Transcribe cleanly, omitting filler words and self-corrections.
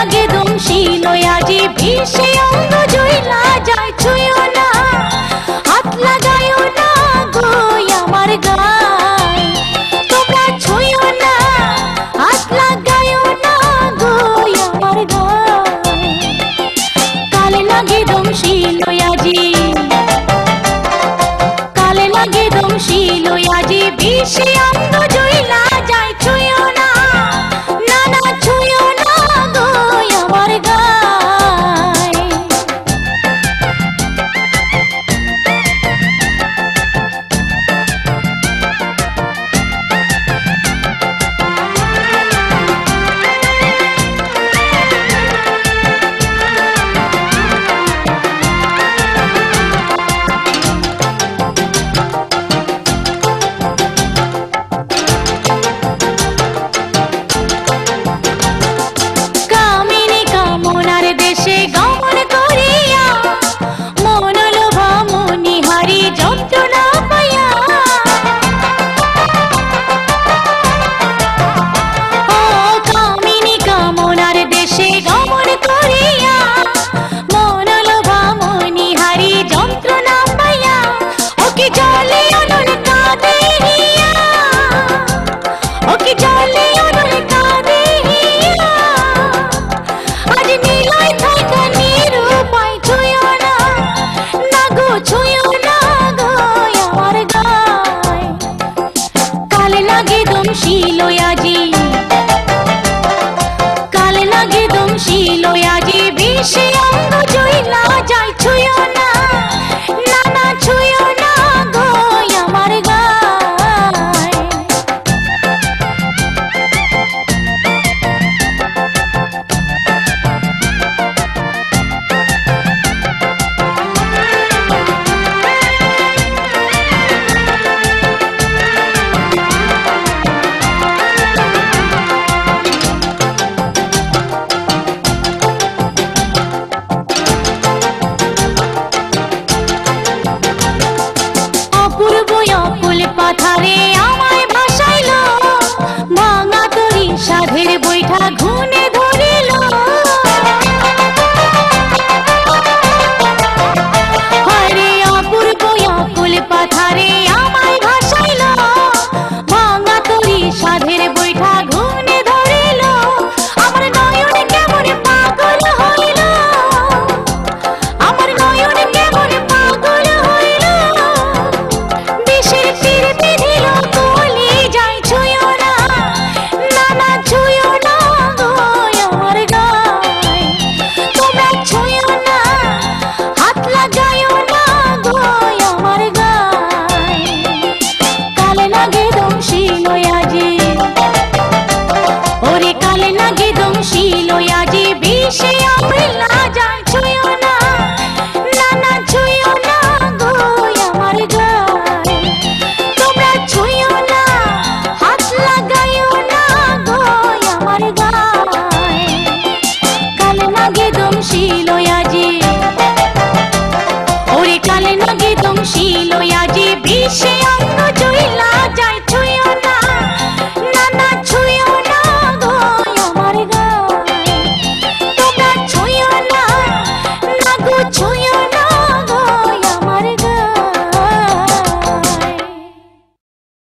লাগে দমশিল আজি বিষে অঙ্গ জইলা যায় ছুঁয়ো না হাত লাগায়ো না গো আমার গায় তোমরা ছুঁয়ো না হাত লাগায়ো না গো আমার গায় কালে লাগে দমশিল আজি কালে লাগে দমশিল আজি বিষে অঙ্গ জইলা যায় ছুঁয়ো না না না ছুঁয়ো না গো আমার গায় কালে লাগে দমশিল আজি বিষে অঙ্গ